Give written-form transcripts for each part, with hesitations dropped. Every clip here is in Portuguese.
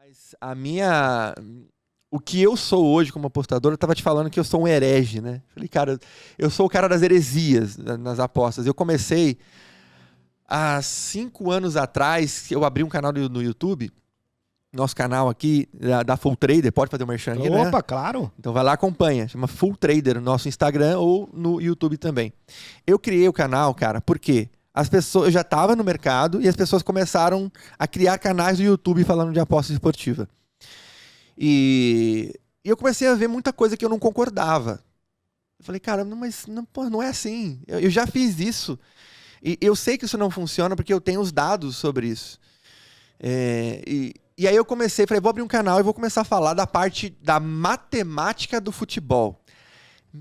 Mas o que eu sou hoje como apostador, eu tava te falando que eu sou um herege, né? Falei, cara, eu sou o cara das heresias nas apostas. Eu comecei há 5 anos atrás, eu abri um canal no YouTube, nosso canal aqui, da Full Trader, pode fazer o merchan aqui, né? Opa, claro. Então vai lá, acompanha, chama Full Trader no nosso Instagram ou no YouTube também. Eu criei o canal, cara, porque eu já estava no mercado e as pessoas começaram a criar canais do YouTube falando de aposta esportiva. E eu comecei a ver muita coisa que eu não concordava. Eu falei, cara, mas não é assim. Eu já fiz isso. E eu sei que isso não funciona porque eu tenho os dados sobre isso. E aí eu falei, vou abrir um canal e vou começar a falar da parte da matemática do futebol.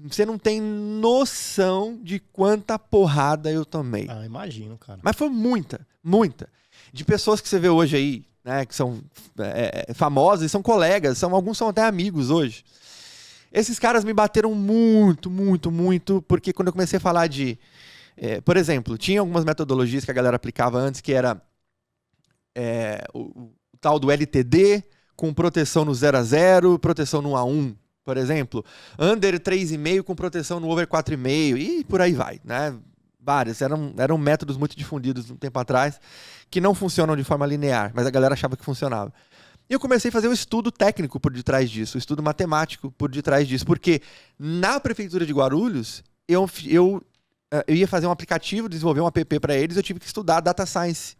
Você não tem noção de quanta porrada eu tomei. Ah, imagino, cara. Mas foi muita, muita. De pessoas que você vê hoje aí, né, que são famosas, são colegas, alguns são até amigos hoje. Esses caras me bateram muito, muito, muito, porque quando eu comecei a falar por exemplo, tinha algumas metodologias que a galera aplicava antes, que era o tal do LTD, com proteção no 0-0, proteção no 1-1, por exemplo. Under 3,5 com proteção no over 4,5 e por aí vai, né? Vários. Eram métodos muito difundidos um tempo atrás, que não funcionam de forma linear, mas a galera achava que funcionava. E eu comecei a fazer um estudo técnico por detrás disso, um estudo matemático por detrás disso, porque na Prefeitura de Guarulhos, eu ia fazer um aplicativo, desenvolver um app para eles, eu tive que estudar Data Science.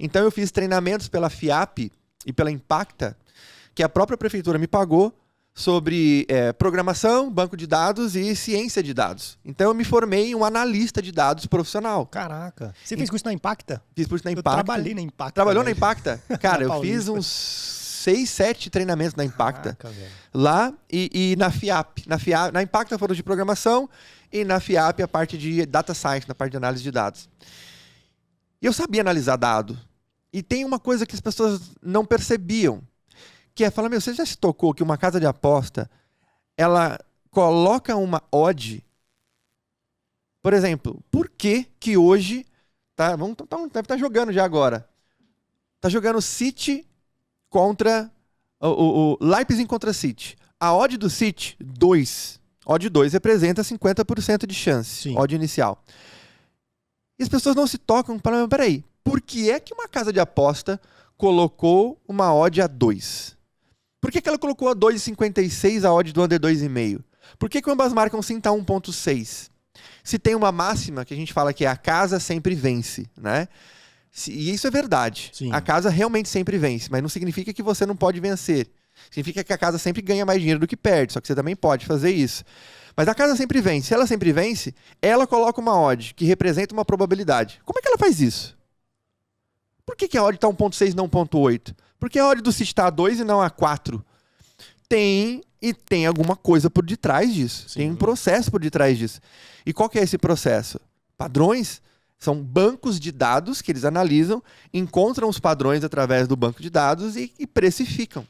Então eu fiz treinamentos pela FIAP e pela Impacta, que a própria Prefeitura me pagou, sobre programação, banco de dados e ciência de dados. Então eu me formei um analista de dados profissional. Caraca. Você fez curso na Impacta? Fiz curso na Impacta. Eu trabalhei na Impacta. Trabalhou na Impacta? Cara, eu fiz uns 6, 7 treinamentos na Impacta. Caraca, lá e na FIAP. Na Impacta foram de programação e na FIAP a parte de Data Science, na parte de análise de dados. E eu sabia analisar dado. E tem uma coisa que as pessoas não percebiam, que é falar, você já se tocou que uma casa de aposta, ela coloca uma odd, por exemplo, por que hoje, deve estar jogando já agora, tá jogando City contra, o Leipzig contra City. A odd do City, 2. Odd 2 representa 50% de chance, Sim. Odd inicial. E as pessoas não se tocam, falam, peraí, por que é que uma casa de aposta colocou uma odd a 2? Por que ela colocou a 2,56 a odd do under 2,5? Por que ambas marcam sim tá 1,6? Se tem uma máxima que a gente fala que é a casa sempre vence, né? E isso é verdade. Sim. A casa realmente sempre vence, mas não significa que você não pode vencer. Significa que a casa sempre ganha mais dinheiro do que perde, só que você também pode fazer isso. Mas a casa sempre vence. Se ela sempre vence, ela coloca uma odd que representa uma probabilidade. Como é que ela faz isso? Por que a odd está 1,6 e não 1,8? Por que a odd do City está a 2 e não a 4? Tem alguma coisa por detrás disso. Sim. Tem um processo por detrás disso. E qual que é esse processo? Padrões são bancos de dados que eles analisam, encontram os padrões através do banco de dados e precificam.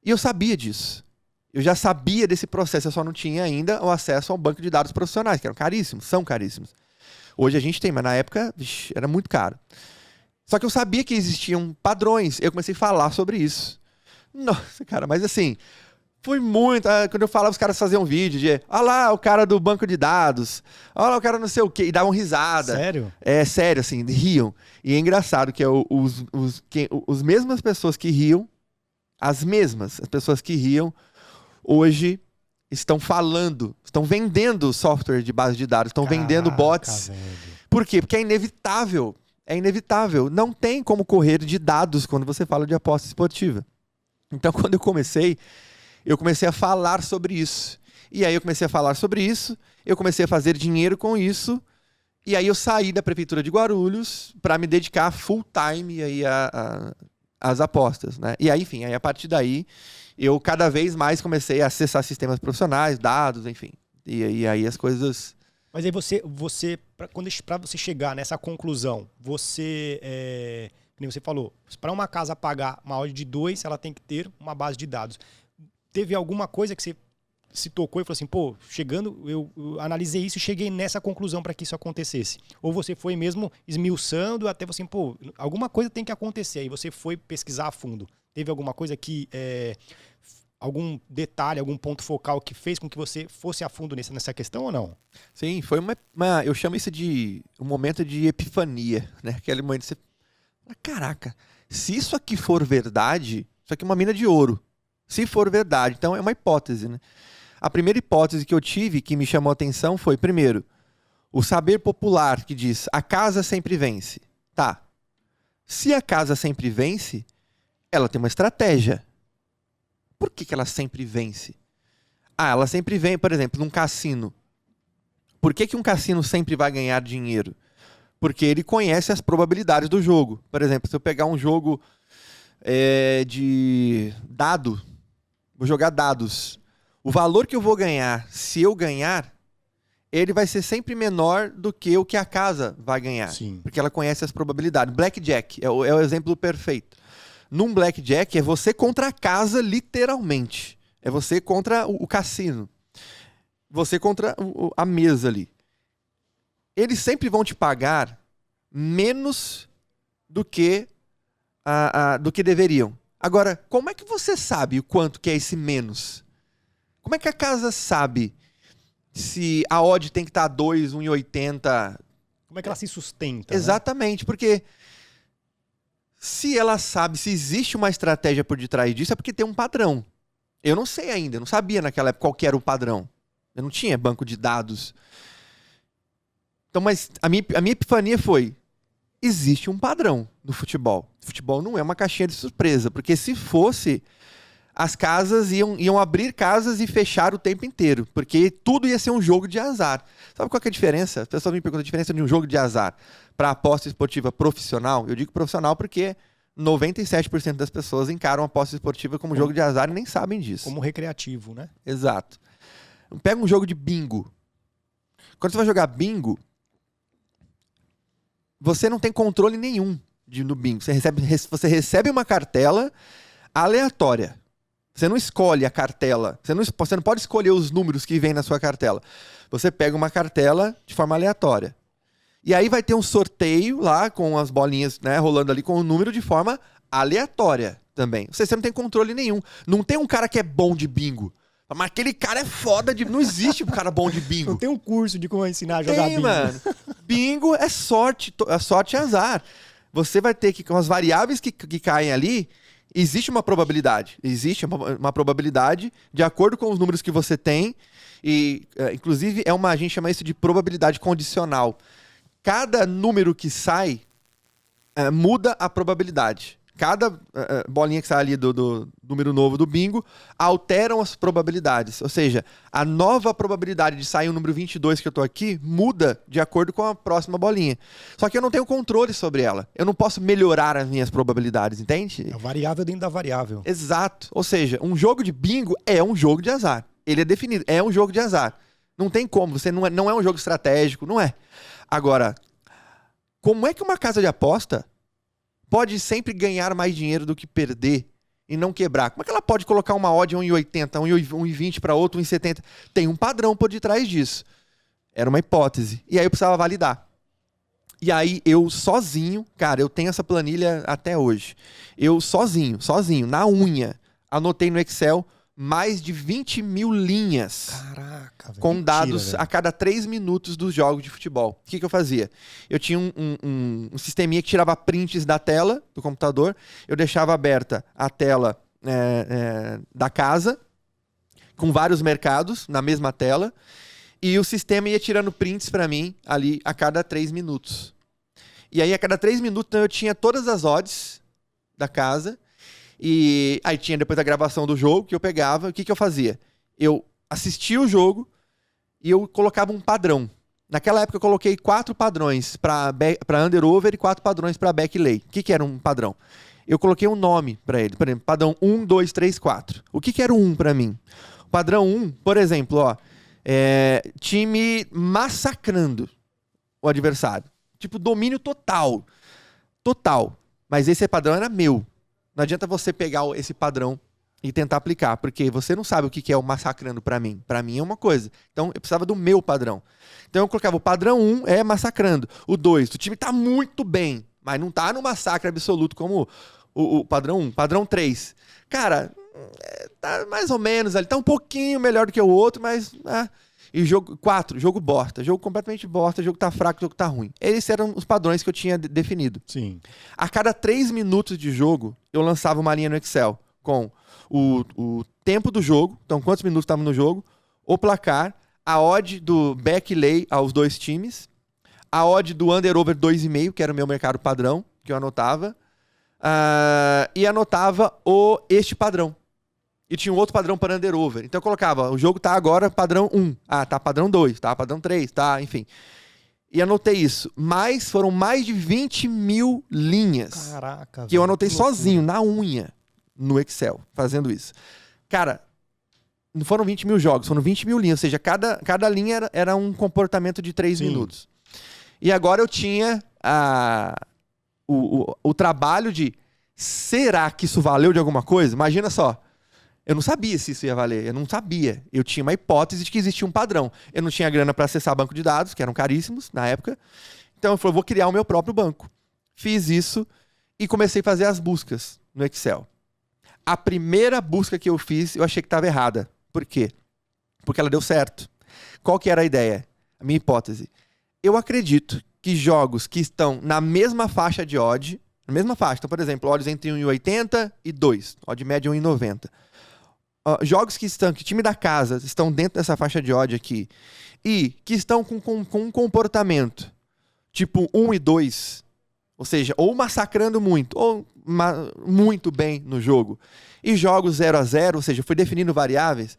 E eu sabia disso. Eu já sabia desse processo, eu só não tinha ainda o acesso ao banco de dados profissionais, que eram caríssimos, são caríssimos. Hoje a gente tem, mas na época era muito caro. Só que eu sabia que existiam padrões. Eu comecei a falar sobre isso. Nossa, cara, mas assim, foi muito. Quando eu falava, os caras faziam um vídeo de olha lá o cara do banco de dados, olha lá o cara não sei o quê, e davam risada. Sério? Sério, assim, riam. E é engraçado que as mesmas pessoas que riam, as pessoas que riam, hoje estão vendendo software de base de dados, estão vendendo bots. Velho. Por quê? Porque é inevitável. É inevitável. Não tem como correr de dados quando você fala de aposta esportiva. Então, quando eu comecei a falar sobre isso. E aí eu comecei a falar sobre isso, eu comecei a fazer dinheiro com isso, e aí eu saí da Prefeitura de Guarulhos para me dedicar full time aí às apostas, né? E aí, enfim, a partir daí, eu cada vez mais comecei a acessar sistemas profissionais, dados, enfim. E aí as coisas... Mas aí para você chegar nessa conclusão, como você falou, para uma casa pagar uma odd de 2, ela tem que ter uma base de dados. Teve alguma coisa que você se tocou e falou assim, pô, chegando, eu analisei isso e cheguei nessa conclusão para que isso acontecesse? Ou você foi mesmo esmiuçando até você, pô, alguma coisa tem que acontecer, aí você foi pesquisar a fundo. Teve alguma coisa que, algum detalhe, algum ponto focal que fez com que você fosse a fundo nessa questão ou não? Sim, foi eu chamo isso de um momento de epifania, né? Aquele momento que você fala, caraca, se isso aqui for verdade, isso aqui é uma mina de ouro. Se for verdade, então é uma hipótese, né? A primeira hipótese que eu tive, que me chamou a atenção, foi, primeiro, o saber popular que diz, a casa sempre vence. Tá. Se a casa sempre vence, ela tem uma estratégia. Por que ela sempre vence? Ela sempre vem, por exemplo, num cassino. Por que um cassino sempre vai ganhar dinheiro? Porque ele conhece as probabilidades do jogo. Por exemplo, se eu pegar um jogo de dado, vou jogar dados. O valor que eu vou ganhar, se eu ganhar, ele vai ser sempre menor do que o que a casa vai ganhar. Sim. Porque ela conhece as probabilidades. Blackjack é o exemplo perfeito. Num blackjack é você contra a casa, literalmente. É você contra o cassino. Você contra a mesa ali. Eles sempre vão te pagar menos do que deveriam. Agora, como é que você sabe o quanto que é esse menos? Como é que a casa sabe se a odd tem que estar 2, 1,80? Como é que ela se sustenta? Né? Exatamente, porque se ela sabe, se existe uma estratégia por detrás disso, é porque tem um padrão. Eu não sei ainda, eu não sabia naquela época qual que era o padrão. Eu não tinha banco de dados. Então, mas a minha epifania foi, existe um padrão no futebol. O futebol não é uma caixinha de surpresa, porque se fosse, as casas iam abrir casas e fechar o tempo inteiro, porque tudo ia ser um jogo de azar. Sabe qual que é a diferença? As pessoas me perguntam a diferença de um jogo de azar para aposta esportiva profissional. Eu digo profissional porque 97% das pessoas encaram a aposta esportiva como jogo de azar e nem sabem disso. Como recreativo, né? Exato. Pega um jogo de bingo. Quando você vai jogar bingo, você não tem controle nenhum no bingo. Você recebe uma cartela aleatória. Você não escolhe a cartela. Você não pode escolher os números que vêm na sua cartela. Você pega uma cartela de forma aleatória. E aí vai ter um sorteio lá com as bolinhas, né, rolando ali com o número de forma aleatória também. Você não tem controle nenhum. Não tem um cara que é bom de bingo. Mas aquele cara é foda de... Não existe um cara bom de bingo. Não tem um curso de como ensinar a jogar bingo. Mano. Bingo é sorte. A sorte é azar. Você vai ter que, com as variáveis que caem ali, existe uma probabilidade. Existe uma probabilidade de acordo com os números que você tem. E, inclusive, a gente chama isso de probabilidade condicional. Cada número que sai muda a probabilidade. Cada bolinha que sai ali do número novo do bingo alteram as probabilidades. Ou seja, a nova probabilidade de sair o número 22 que eu tô aqui muda de acordo com a próxima bolinha. Só que eu não tenho controle sobre ela. Eu não posso melhorar as minhas probabilidades, entende? É variável dentro da variável. Exato. Ou seja, um jogo de bingo é um jogo de azar. Ele é definido, é um jogo de azar. Não tem como, você não é um jogo estratégico, não é. Agora, como é que uma casa de aposta pode sempre ganhar mais dinheiro do que perder e não quebrar? Como é que ela pode colocar uma odd 1,80, 1,20 para outro, 1,70? Tem um padrão por detrás disso. Era uma hipótese. E aí eu precisava validar. E aí eu sozinho, cara, eu tenho essa planilha até hoje. Eu sozinho, na unha, anotei no Excel mais de 20 mil linhas. Caraca, velho. Com dados Mentira, a cada 3 minutos dos jogos de futebol. O que eu fazia? Eu tinha um sisteminha que tirava prints da tela do computador, eu deixava aberta a tela da casa, com vários mercados na mesma tela, e o sistema ia tirando prints para mim ali a cada 3 minutos. E aí a cada 3 minutos eu tinha todas as odds da casa, e aí tinha depois a gravação do jogo que eu pegava. O que eu fazia? Eu assistia o jogo e eu colocava um padrão. Naquela época eu coloquei 4 padrões para under-over e 4 padrões para back-lay. O que era um padrão? Eu coloquei um nome para ele. Por exemplo, padrão 1, 2, 3, 4. O que era o 1 para mim? O padrão 1, por exemplo, time massacrando o adversário. Tipo, domínio total. Total. Mas esse padrão era meu. Não adianta você pegar esse padrão e tentar aplicar, porque você não sabe o que é o massacrando pra mim. Pra mim é uma coisa. Então eu precisava do meu padrão. Então eu colocava o padrão 1 é massacrando. O 2, o time tá muito bem, mas não tá no massacre absoluto como o padrão 1. Padrão 3, cara, tá mais ou menos ali, tá um pouquinho melhor do que o outro, mas... E jogo 4, jogo bosta. Jogo completamente bosta, jogo tá fraco, jogo tá ruim. Esses eram os padrões que eu tinha definido. Sim. A cada 3 minutos de jogo, eu lançava uma linha no Excel com o tempo do jogo, então quantos minutos estavam no jogo, o placar, a odd do back lay aos dois times, a odd do under-over 2,5, que era o meu mercado padrão, que eu anotava, e anotava este padrão. E tinha um outro padrão para under-over. Então eu colocava, o jogo tá agora padrão 1. Tá padrão 2, tá padrão 3, tá, enfim. E anotei isso. Mas foram mais de 20 mil linhas. Caraca, que eu anotei sozinho, na unha, no Excel, fazendo isso. Cara, não foram 20 mil jogos, foram 20 mil linhas. Ou seja, cada linha era um comportamento de 3 minutos. E agora eu tinha o trabalho de, será que isso valeu de alguma coisa? Imagina só. Eu não sabia se isso ia valer, eu não sabia. Eu tinha uma hipótese de que existia um padrão. Eu não tinha grana para acessar banco de dados, que eram caríssimos na época. Então eu falei, vou criar o meu próprio banco. Fiz isso e comecei a fazer as buscas no Excel. A primeira busca que eu fiz, eu achei que estava errada. Por quê? Porque ela deu certo. Qual que era a ideia? A minha hipótese. Eu acredito que jogos que estão na mesma faixa de odd, na mesma faixa, então, por exemplo, odds entre 1,80 e 2, odd média 1,90. Jogos que time da casa estão dentro dessa faixa de odd aqui e que estão com um comportamento tipo 1 e 2, ou seja, ou massacrando muito, ou muito bem no jogo, e jogos 0-0, ou seja, fui definindo variáveis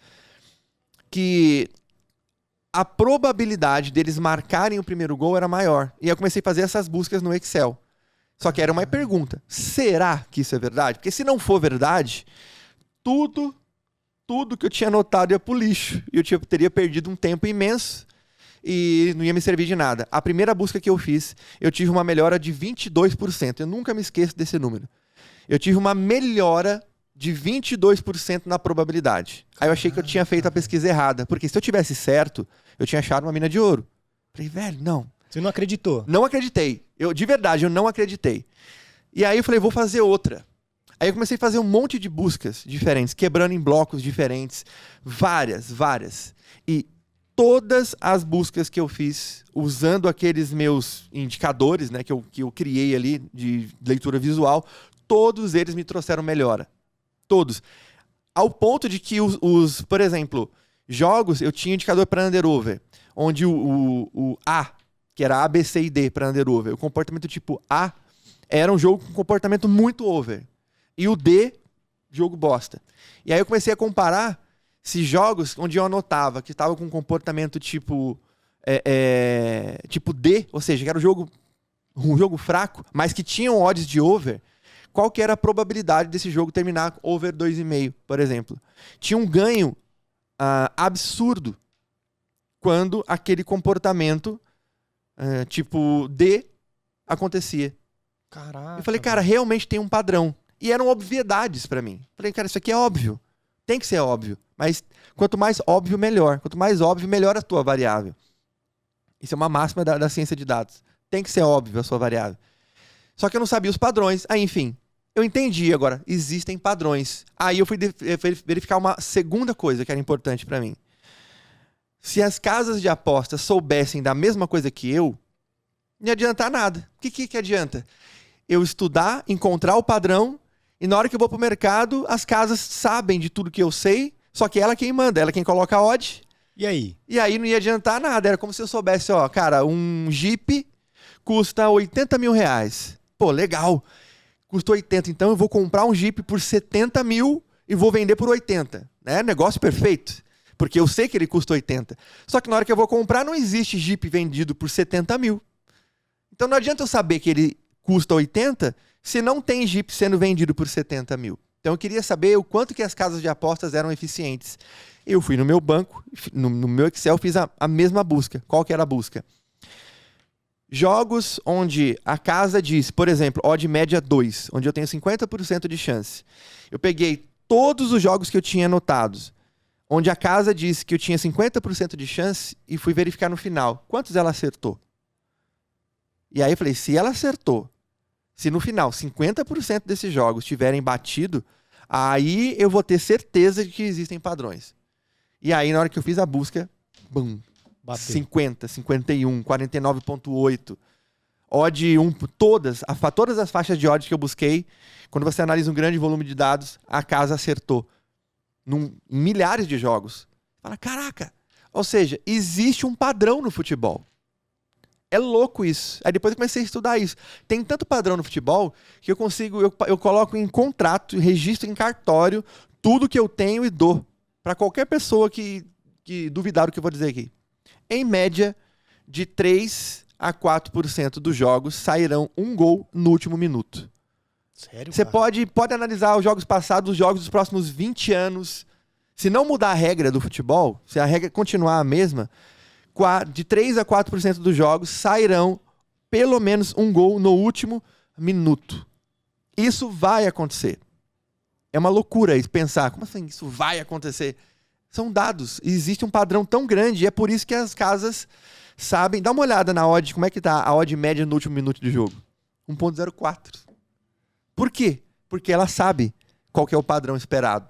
que a probabilidade deles marcarem o primeiro gol era maior. E eu comecei a fazer essas buscas no Excel. Só que era uma pergunta, será que isso é verdade? Porque se não for verdade, tudo que eu tinha anotado ia pro lixo. E eu teria perdido um tempo imenso e não ia me servir de nada. A primeira busca que eu fiz, eu tive uma melhora de 22%. Eu nunca me esqueço desse número. Eu tive uma melhora de 22% na probabilidade. Aí eu achei que eu tinha feito a pesquisa errada. Porque se eu tivesse certo, eu tinha achado uma mina de ouro. Falei, velho, não. Você não acreditou? Não acreditei. De verdade, eu não acreditei. E aí eu falei, vou fazer outra. Aí eu comecei a fazer um monte de buscas diferentes, quebrando em blocos diferentes, várias. E todas as buscas que eu fiz, usando aqueles meus indicadores, né, que eu criei ali de leitura visual, todos eles me trouxeram melhora. Todos. Ao ponto de que por exemplo, jogos, eu tinha indicador para under-over, onde o A, que era A, B, C e D para under-over, o comportamento tipo A era um jogo com comportamento muito over. E o D, jogo bosta. E aí eu comecei a comparar se jogos onde eu anotava que estava com um comportamento tipo D, ou seja, que era um jogo fraco, mas que tinham odds de over, qual que era a probabilidade desse jogo terminar over 2,5, por exemplo. Tinha um ganho absurdo quando aquele comportamento tipo D acontecia. Caraca. Eu falei, cara, realmente tem um padrão. E eram obviedades pra mim. Falei, cara, isso aqui é óbvio. Tem que ser óbvio. Mas quanto mais óbvio, melhor. Quanto mais óbvio, melhor a tua variável. Isso é uma máxima da ciência de dados. Tem que ser óbvio a sua variável. Só que eu não sabia os padrões. Aí, enfim, eu entendi agora. Existem padrões. Aí eu fui verificar uma segunda coisa que era importante pra mim. Se as casas de apostas soubessem da mesma coisa que eu, não ia adiantar nada. O que adianta? Eu estudar, encontrar o padrão, e na hora que eu vou pro mercado, as casas sabem de tudo que eu sei, só que ela é quem manda, ela é quem coloca a odd. E aí? E aí não ia adiantar nada. Era como se eu soubesse, cara, um Jeep custa 80 mil reais. Pô, legal. Custa 80, então eu vou comprar um Jeep por 70 mil e vou vender por 80. Né? Negócio perfeito. Porque eu sei que ele custa 80. Só que na hora que eu vou comprar, não existe Jeep vendido por 70 mil. Então não adianta eu saber que ele custa 80 se não tem Jeep sendo vendido por 70 mil. Então eu queria saber o quanto que as casas de apostas eram eficientes. Eu fui no meu banco, no meu Excel, fiz a mesma busca. Qual que era a busca? Jogos onde a casa diz, por exemplo, odd média 2, onde eu tenho 50% de chance. Eu peguei todos os jogos que eu tinha anotados, onde a casa disse que eu tinha 50% de chance, e fui verificar no final quantos ela acertou. E aí eu falei, se ela acertou, se no final 50% desses jogos tiverem batido, aí eu vou ter certeza de que existem padrões. E aí, na hora que eu fiz a busca, bum, Bateu. 50, 51, 49,8. Odd 1, todas as faixas de odds que eu busquei, quando você analisa um grande volume de dados, a casa acertou. Em milhares de jogos. Fala, caraca! Ou seja, existe um padrão no futebol. É louco isso. Aí depois eu comecei a estudar isso. Tem tanto padrão no futebol que eu coloco em contrato, registro em cartório, tudo que eu tenho e dou. Para qualquer pessoa que duvidar do que eu vou dizer aqui. Em média, de 3 a 4% dos jogos sairão um gol no último minuto. Sério, Você cara? pode analisar os jogos passados, os jogos dos próximos 20 anos. Se não mudar a regra do futebol, se a regra continuar a mesma, de 3 a 4% dos jogos sairão pelo menos um gol no último minuto. Isso vai acontecer. É uma loucura isso, pensar, como assim isso vai acontecer? São dados, existe um padrão tão grande, e é por isso que as casas sabem. Dá uma olhada na odd, como é que tá a odd média no último minuto de jogo. 1,04. Por quê? Porque ela sabe qual que é o padrão esperado.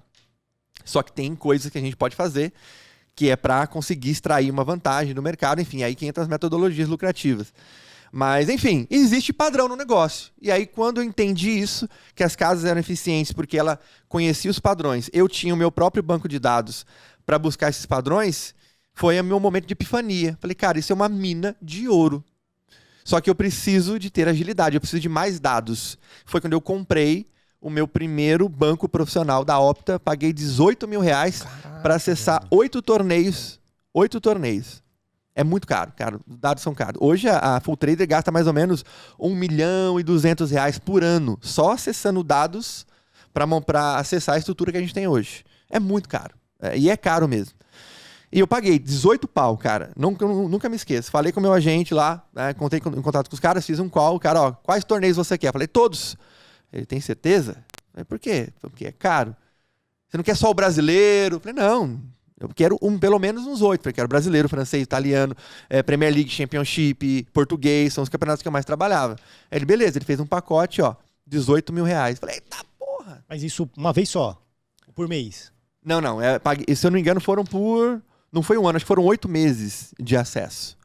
Só que tem coisas que a gente pode fazer que é para conseguir extrair uma vantagem do mercado, enfim, aí que entra as metodologias lucrativas. Mas, enfim, existe padrão no negócio. E aí, quando eu entendi isso, que as casas eram eficientes porque ela conhecia os padrões, eu tinha o meu próprio banco de dados para buscar esses padrões, foi o meu momento de epifania. Falei, cara, isso é uma mina de ouro. Só que eu preciso de ter agilidade, eu preciso de mais dados. Foi quando eu comprei o meu primeiro banco profissional da Opta, paguei R$18 mil para acessar 8 torneios. 8 torneios. É muito caro, cara. Os dados são caros. Hoje a Full Trader gasta mais ou menos R$1.200.000 por ano só acessando dados para acessar a estrutura que a gente tem hoje. É muito caro. E é caro mesmo. E eu paguei 18 pau, cara. Nunca me esqueço. Falei com o meu agente lá, né, contei em contato com os caras, fiz um call. O cara, ó, quais torneios você quer? Falei, todos. Ele, tem certeza? Falei, por quê? Porque é caro. Você não quer só o brasileiro? Falei, não. Eu quero pelo menos uns 8. Falei, quero brasileiro, francês, italiano, Premier League, Championship, português. São os campeonatos que eu mais trabalhava. Aí ele, beleza. Ele fez um pacote, ó, R$18 mil. Falei, eita porra. Mas isso uma vez só? Por mês? Não. Se eu não me engano, foram por... Não foi um ano, acho que foram 8 meses de acesso.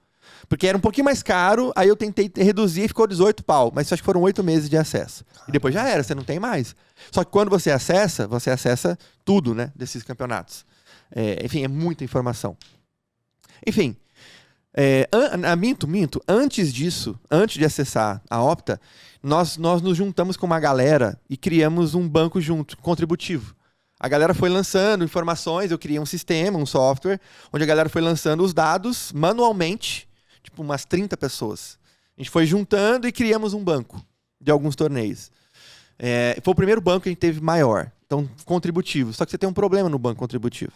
Porque era um pouquinho mais caro, aí eu tentei reduzir e ficou 18 pau. Mas acho que foram 8 meses de acesso. E depois já era, você não tem mais. Só que quando você acessa tudo, né, desses campeonatos. Enfim, é muita informação. Enfim, minto. Antes disso, antes de acessar a Opta, nós nos juntamos com uma galera e criamos um banco junto, contributivo. A galera foi lançando informações, eu criei um sistema, um software, onde a galera foi lançando os dados manualmente, tipo umas 30 pessoas. A gente foi juntando e criamos um banco de alguns torneios. Foi o primeiro banco que a gente teve maior, então contributivo. Só que você tem um problema no banco contributivo.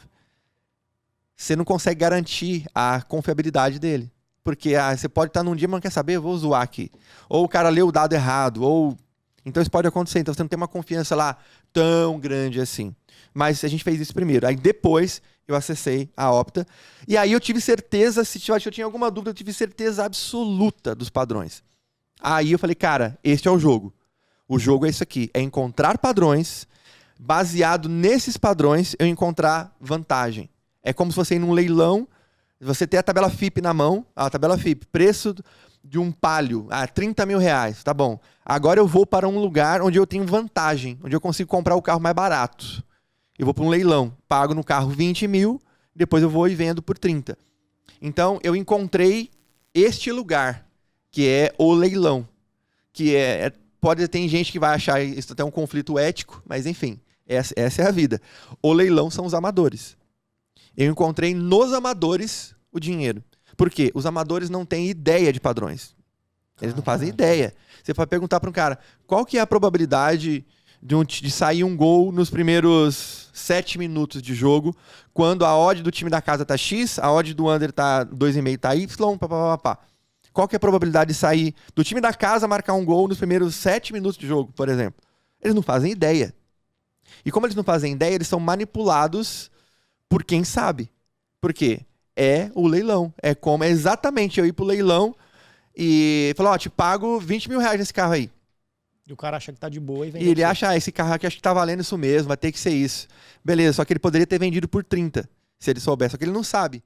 Você não consegue garantir a confiabilidade dele. Porque você pode estar num dia, mas não quer saber, eu vou zoar aqui. Ou o cara leu o dado errado, ou... Então isso pode acontecer, então você não tem uma confiança lá tão grande assim. Mas a gente fez isso primeiro. Aí depois eu acessei a Opta. E aí eu tive certeza, se eu tinha alguma dúvida, eu tive certeza absoluta dos padrões. Aí eu falei, cara, este é o jogo. O jogo é isso aqui, é encontrar padrões, baseado nesses padrões, eu encontrar vantagem. É como se você ir num leilão, você ter a tabela FIP na mão, a tabela FIP, preço de um Palio, R$30 mil, tá bom. Agora eu vou para um lugar onde eu tenho vantagem, onde eu consigo comprar o carro mais barato. Eu vou para um leilão, pago no carro 20 mil, depois eu vou e vendo por 30. Então, eu encontrei este lugar, que é o leilão. Que pode ter gente que vai achar isso até um conflito ético, mas enfim, essa é a vida. O leilão são os amadores. Eu encontrei nos amadores o dinheiro. Por quê? Os amadores não têm ideia de padrões. Eles não fazem ideia. Você pode perguntar para um cara, qual que é a probabilidade de sair um gol nos primeiros 7 minutos de jogo, quando a odd do time da casa tá X, a odd do under tá 2,5 tá Y, papapá. Qual que é a probabilidade de sair do time da casa marcar um gol nos primeiros 7 minutos de jogo, por exemplo? Eles não fazem ideia. E como eles não fazem ideia, eles são manipulados por quem sabe. Por quê? É o leilão. É exatamente eu ir pro leilão e falar, ó, te pago 20 mil reais nesse carro aí. E o cara acha que tá de boa e vende. E ele acha, esse carro aqui acho que tá valendo isso mesmo, vai ter que ser isso. Beleza, só que ele poderia ter vendido por 30, se ele soubesse. Só que ele não sabe.